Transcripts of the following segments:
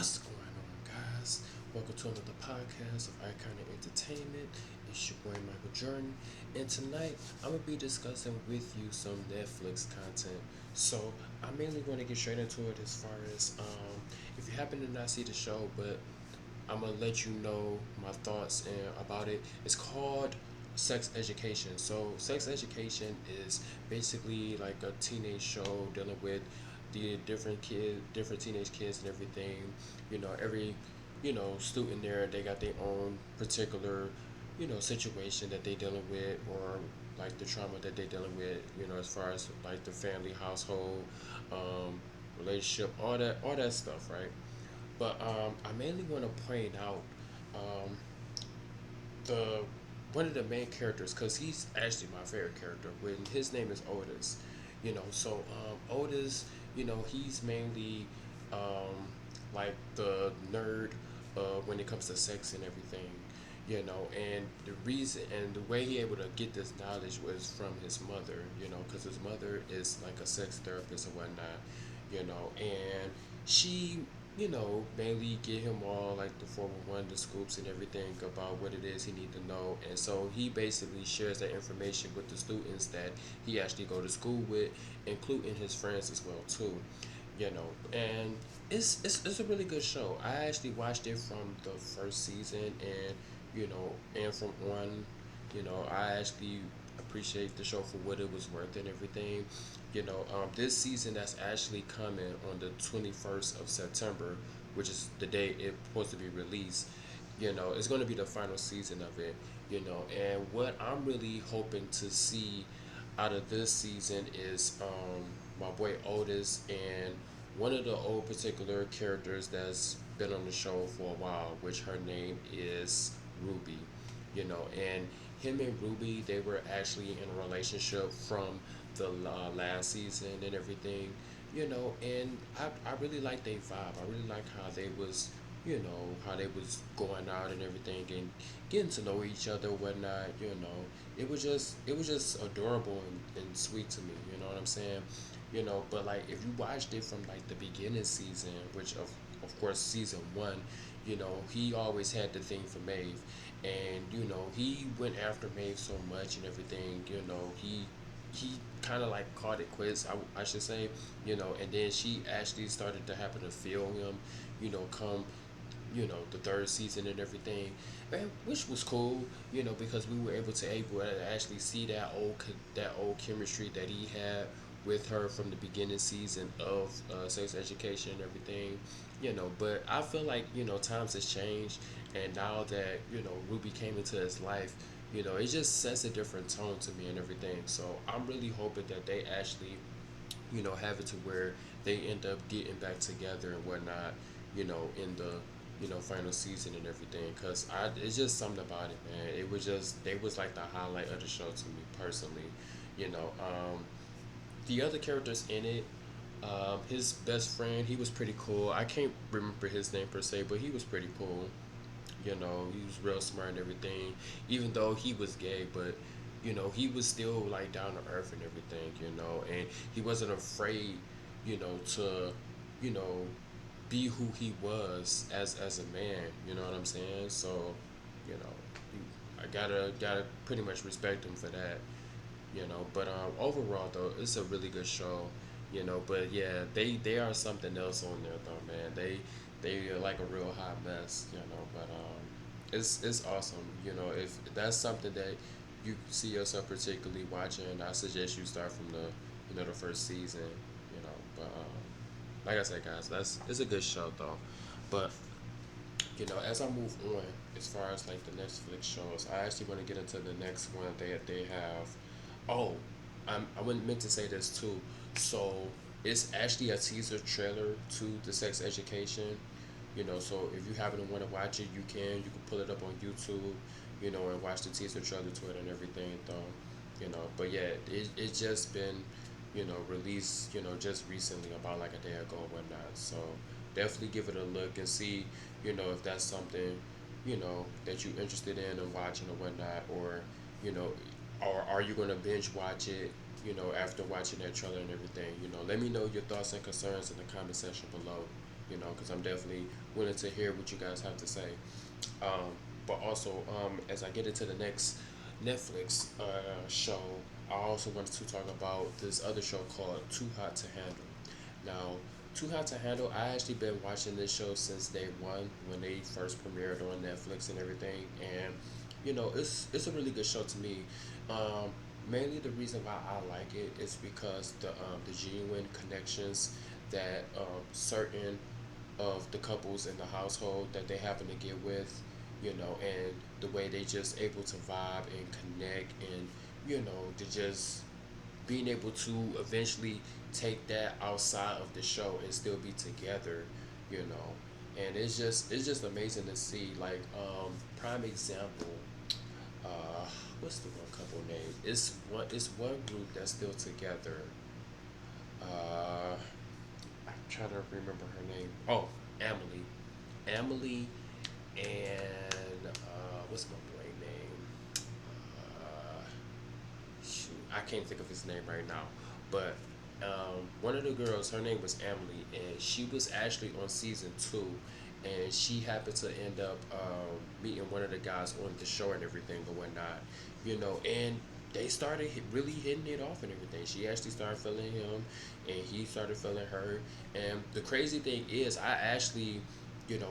What's going on, guys? Welcome to another podcast of Iconic Entertainment. It's your boy Michael Jordan, and tonight I'm gonna be discussing with you some Netflix content. So I mainly want to get straight into it as far as if you happen to not see the show, but I'm gonna let you know my thoughts about it. It's called Sex Education. So Sex Education is basically like a teenage show dealing with the different teenage kids and everything. Every student there, they got their own particular situation that they dealing with, or like the trauma that they dealing with. As far as like the family, household, um, relationship, all that stuff, right? But I mainly want to point out um, the one of the main characters, because he's actually my favorite character. When his name is Otis, Otis, he's mainly um, like the nerd when it comes to sex and everything. And the reason and the way he able to get this knowledge was from his mother. Because his mother is like a sex therapist and whatnot. And she mainly get him all like the 411, the scoops and everything about what it is he need to know. And so he basically shares that information with the students that he actually go to school with, including his friends as well too. And it's a really good show. I actually watched it from the first season, and from on, I actually appreciate the show for what it was worth and everything. This season that's actually coming on the 21st of September, which is the day it's supposed to be released. It's going to be the final season of it. And what I'm really hoping to see out of this season is my boy Otis and one of the old particular characters that's been on the show for a while, which her name is Ruby. And him and Ruby, they were actually in a relationship from the last season and everything. And I really like their vibe. I really like how they was, how they was going out and everything and getting to know each other, whatnot. It was just adorable and sweet to me. You know what I'm saying? But like if you watched it from like the beginning season, which of course season one, he always had the thing for Maeve, and he went after Maeve so much and everything. He kind of like called it quits, I should say. And then she actually started to happen to feel him, come the third season and everything, and which was cool, because we were able to actually see that old chemistry that he had with her from the beginning season of Sex Education and everything. But I feel like times has changed, and now that Ruby came into his life, it just sets a different tone to me and everything. So I'm really hoping that they actually have it to where they end up getting back together and whatnot, in the final season and everything. Cause it's just something about it, man. They was like the highlight of the show to me personally. You know, the other characters in it, his best friend, he was pretty cool. I can't remember his name per se, but he was pretty cool. He was real smart and everything, even though he was gay, but he was still like down to earth and everything, and he wasn't afraid, to, you know, be who he was as a man. You know what I'm saying? So, you know, I gotta pretty much respect him for that. But overall though, it's a really good show. But yeah, they are something else on there though, man. They are like a real hot mess. But it's awesome. If that's something that you see yourself particularly watching, I suggest you start from the first season. But like I said, guys, that's it's a good show though. But as I move on, as far as like the Netflix shows, I actually want to get into the next one that they have. Oh, I wouldn't meant to say this too. So it's actually a teaser trailer to the Sex Education. So if you happen to want to watch it, you can. You can pull it up on YouTube, and watch the teaser trailer to it and everything. Though, but yeah, it's just been, released, just recently, about like a day ago or whatnot. So definitely give it a look and see, if that's something, that you're interested in and watching or whatnot, you know, or are you gonna binge watch it, after watching that trailer and everything. Let me know your thoughts and concerns in the comment section below. because I'm definitely willing to hear what you guys have to say. Um, but also, as I get into the next Netflix show, I also wanted to talk about this other show called Too Hot to Handle. Now, Too Hot to Handle, I actually been watching this show since day one when they first premiered on Netflix and everything, and it's a really good show to me. Um, Mainly the reason why I like it is because the genuine connections that certain of the couples in the household that they happen to get with, and the way they just able to vibe and connect and to just being able to eventually take that outside of the show and still be together, you know. And it's just amazing to see like prime example, uh what's the one couple name? It's one group that's still together. I'm trying to remember her name. Oh, Emily. Emily and what's my boy name? Uh, Shoot, I can't think of his name right now. But one of the girls, her name was Emily, and she was actually on season two, and she happened to end up meeting one of the guys on the show and everything and whatnot, and they started really hitting it off and everything. She actually started feeling him, and he started feeling her. And the crazy thing is, I actually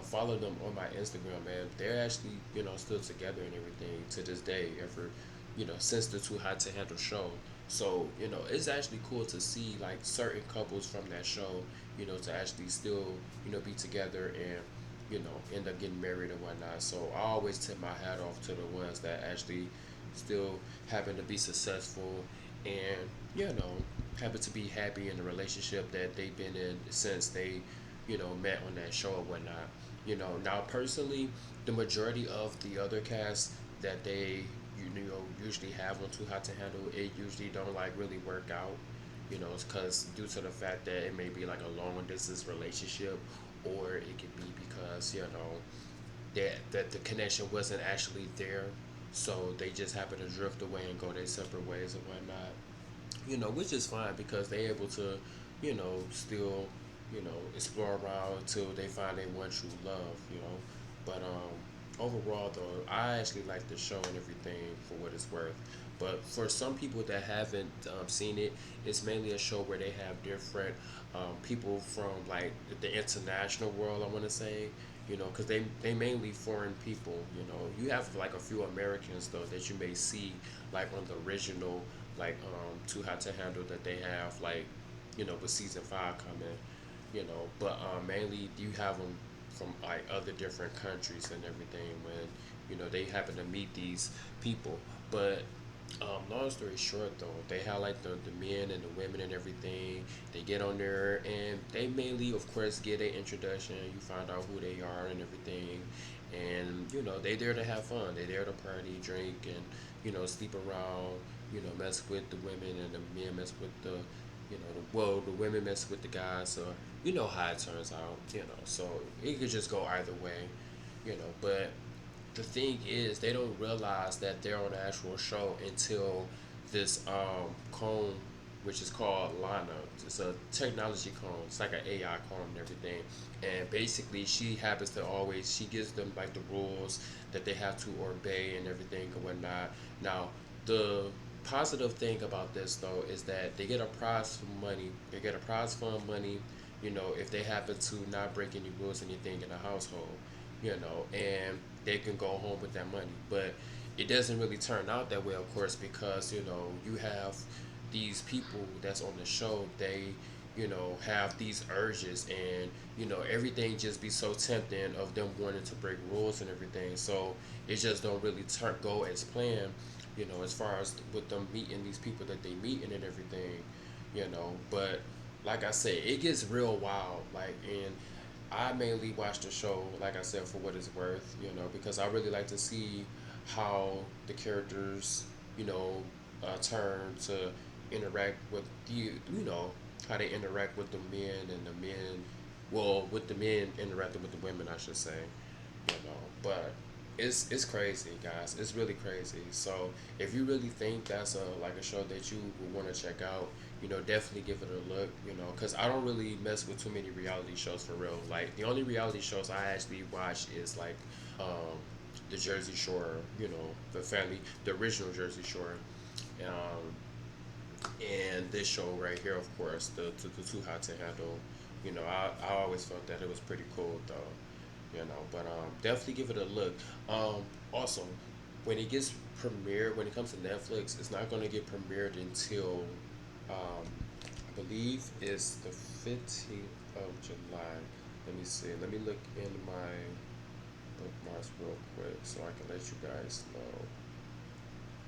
follow them on my Instagram, man. They're actually, still together and everything to this day, ever, since the Too Hot to Handle show. So, it's actually cool to see like certain couples from that show, to actually still, be together and, end up getting married and whatnot. So I always tip my hat off to the ones that actually still happen to be successful and, happen to be happy in the relationship that they've been in since they, met on that show or whatnot. Now personally, the majority of the other cast that they usually have on Too Hot to Handle, it usually don't like really work out. It's because due to the fact that it may be like a long distance relationship, or it could be because that the connection wasn't actually there, so they just happen to drift away and go their separate ways and whatnot. Which is fine because they able to, still, explore around until they find their one true love, But overall though, I actually like the show and everything for what it's worth. But for some people that haven't seen it, it's mainly a show where they have different people from like the international world. I want to say, because they mainly foreign people. You have like a few Americans though that you may see like on the original like Too Hot to Handle that they have like with season five coming, but mainly you have them from like other different countries and everything when they happen to meet these people. But long story short though, they highlight the men and the women and everything. They get on there and they mainly of course get an introduction. You find out who they are and everything, and they there to have fun. They there to party, drink, and sleep around, mess with the women, and the men mess with the women mess with the guys. So how it turns out, so it could just go either way, but the thing is they don't realize that they're on the actual show until this cone, which is called Lana. It's a technology cone. It's like an AI cone and everything. And basically, she gives them like the rules that they have to obey and everything and whatnot. Now, the positive thing about this though is that they get a prize for money. They get a prize fund money. If they happen to not break any rules or anything in the household, and they can go home with that money. But it doesn't really turn out that way, of course, because you have these people that's on the show. They have these urges, and everything just be so tempting of them wanting to break rules and everything. So it just don't really go as planned. As far as with them meeting these people that they meet and everything. But like I said, it gets real wild. Like, and I mainly watch the show, like I said, for what it's worth, because I really like to see how the characters, turn to interact with how they interact with the men and the men, well, with the men interacting with the women, I should say, but it's crazy, guys. It's really crazy. So if you really think that's a like a show that you would want to check out, definitely give it a look. Because I don't really mess with too many reality shows for real. Like the only reality shows I actually watch is like um, the Jersey Shore. The family, the original Jersey Shore. Um, and this show right here, of course, the Too Hot to Handle. I always felt that it was pretty cool though. But definitely give it a look. Also, when it gets premiered, when it comes to Netflix, it's not going to get premiered until I believe it's the 15th of July. Let me see. Let me look in my bookmarks real quick so I can let you guys know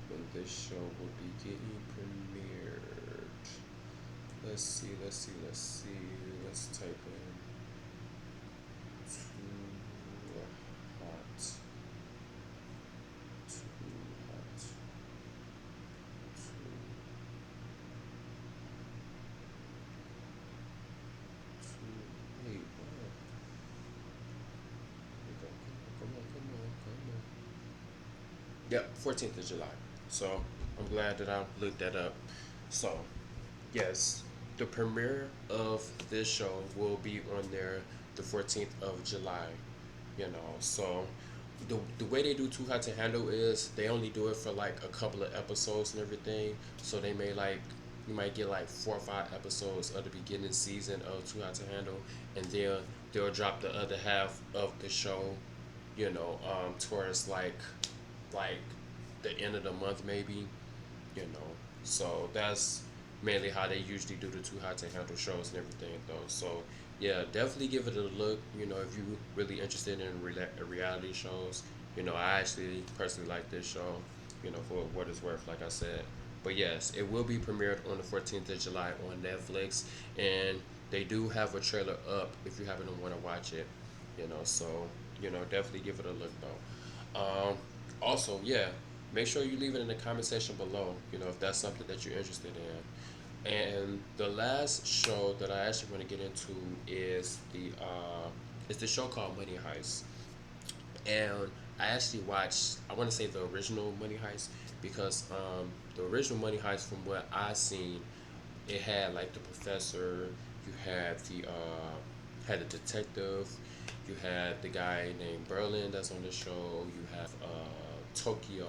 when this show will be getting premiered. Let's see, let's see, let's see. Let's type in too hot. Too hot. Wait, what? Come on, come on, come on. Yep, 14th of July. So I'm glad that I looked that up. So, yes, the premiere of this show will be on there the 14th of July. So the way they do Too Hot to Handle is they only do it for like a couple of episodes and everything. So they may like you might get like 4 or 5 episodes of the beginning season of Too Hot to Handle, and then they'll drop the other half of the show, towards like the end of the month maybe, you know. So that's mainly how they usually do the Too Hot to Handle shows and everything though. So yeah, definitely give it a look. If you really interested in reality shows. I actually personally like this show. For what it's worth, like I said. But yes, it will be premiered on the 14th of July on Netflix, and they do have a trailer up if you happen to want to watch it. So definitely give it a look though. Also, yeah, make sure you leave it in the comment section below. If that's something that you're interested in. And the last show that I actually want to get into is the show called Money Heist. And I actually watched, I want to say the original Money Heist, because the original Money Heist, from what I seen, it had like the professor, you had the detective, you had the guy named Berlin that's on the show, you have Tokyo,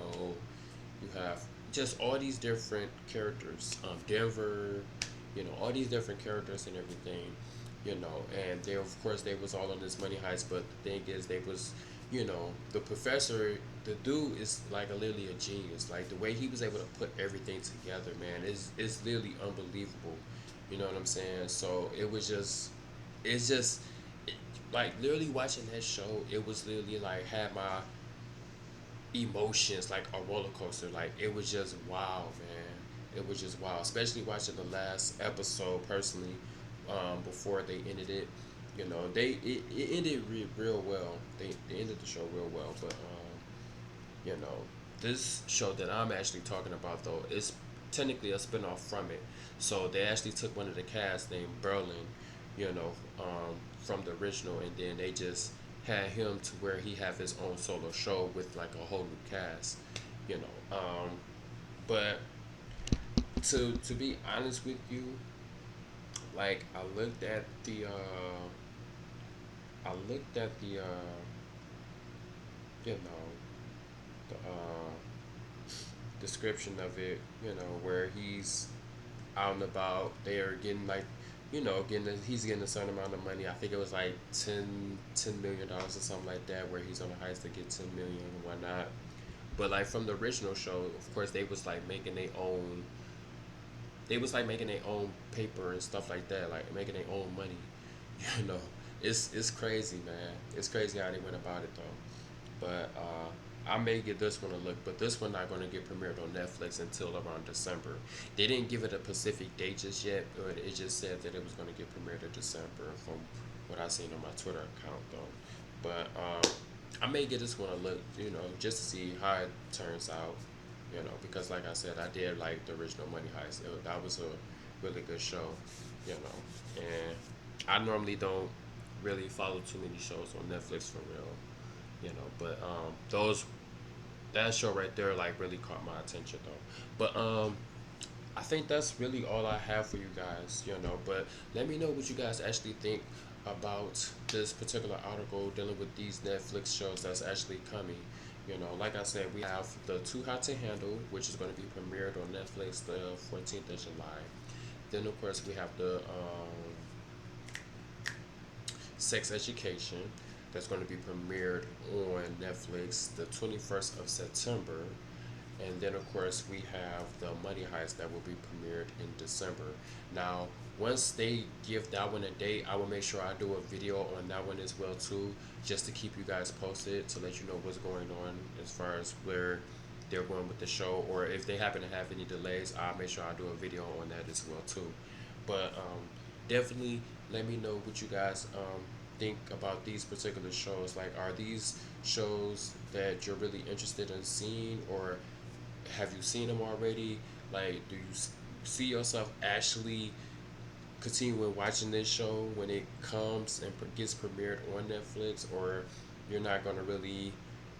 you have just all these different characters, Denver, all these different characters and everything, and they, of course, they was all on this money heist. But the thing is, they was, the professor, the dude is like literally a genius. Like the way he was able to put everything together, man, is literally unbelievable. You know what I'm saying? So it's just like literally watching that show. It was literally like had my emotions like a roller coaster. Like it was just wow, man. It was just wow, especially watching the last episode personally. Before they ended it, it ended real well. They ended the show real well, but you know, this show that I'm actually talking about though is technically a spinoff from it. So they actually took one of the cast named Berlin, you know, from the original, and then they just had him to where he have his own solo show with like a whole new cast, you know. But to be honest with you, like I looked at the you know the description of it, where he's out and about. They are getting like, he's getting a certain amount of money. I think it was like $10 million or something like that, where he's on a heist to get 10 million and whatnot. But like from the original show, of course, they was like making their own. They was like making their own paper and stuff like that, like making their own money. You know, it's crazy, man. It's crazy how they went about it though. But I may give this one a look, but this one not gonna get premiered on Netflix until around December. They didn't give it a specific date just yet, but it just said that it was gonna get premiered in December from what I seen on my Twitter account though. But I may give this one a look, just to see how it turns out. Because like I said, I did like the original Money Heist. That was a really good show, and I normally don't really follow too many shows on Netflix for real, But those that show right there like really caught my attention though. But I think that's really all I have for you guys, but let me know what you guys actually think about this particular article dealing with these Netflix shows that's actually coming. Like I said, we have the Too Hot to Handle, which is going to be premiered on Netflix the 14th of July. Then, of course, we have the Sex Education that's going to be premiered on Netflix the 21st of September. And then, of course, we have the Money Heist that will be premiered in December. Now, once they give that one a date, I will make sure I do a video on that one as well too, just to keep you guys posted to let you know what's going on as far as where they're going with the show, or if they happen to have any delays, I'll make sure I do a video on that as well too. But definitely let me know what you guys think about these particular shows. Like, are these shows that you're really interested in seeing, or have you seen them already? Like, do you see yourself actually continuing watching this show when it comes and gets premiered on Netflix, or you're not gonna really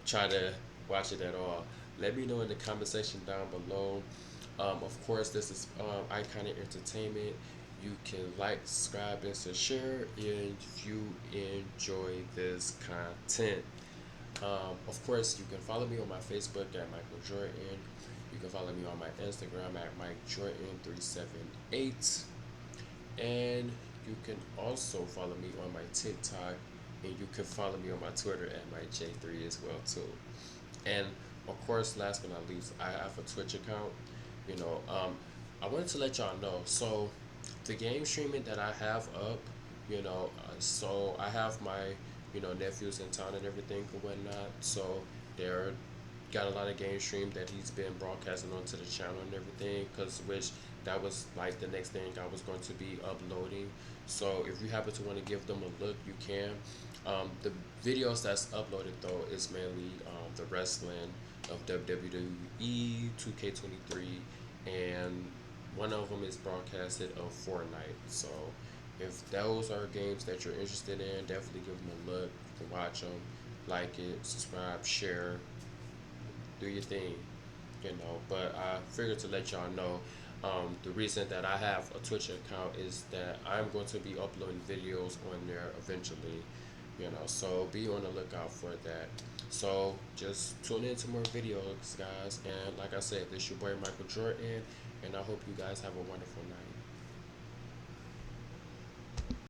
try to watch it at all? Let me know in the comment section down below. Of course, this is Iconic Entertainment. You can like, subscribe, and share if you enjoy this content. Of course, you can follow me on my Facebook at Michael Jordan. You can follow me on my Instagram at MikeJordan378. And you can also follow me on my TikTok. And you can follow me on my Twitter at MikeJ3 as well too. And of course, last but not least, I have a Twitch account. You know, um, I wanted to let y'all know. So, the game streaming that I have up, so I have my, nephews in town and everything and whatnot. So they're got a lot of game stream that he's been broadcasting onto the channel and everything. Cause which that was like the next thing I was going to be uploading. So if you happen to want to give them a look, you can. The videos that's uploaded though is mainly the wrestling of WWE 2K23, and one of them is broadcasted of Fortnite. So if those are games that you're interested in, definitely give them a look. You can watch them, like it, subscribe, share, do your thing. But I figured to let y'all know, the reason that I have a Twitch account is that I'm going to be uploading videos on there eventually. So be on the lookout for that. So just tune in to more videos, guys. And like I said, this your boy Michael Jordan, and I hope you guys have a wonderful night.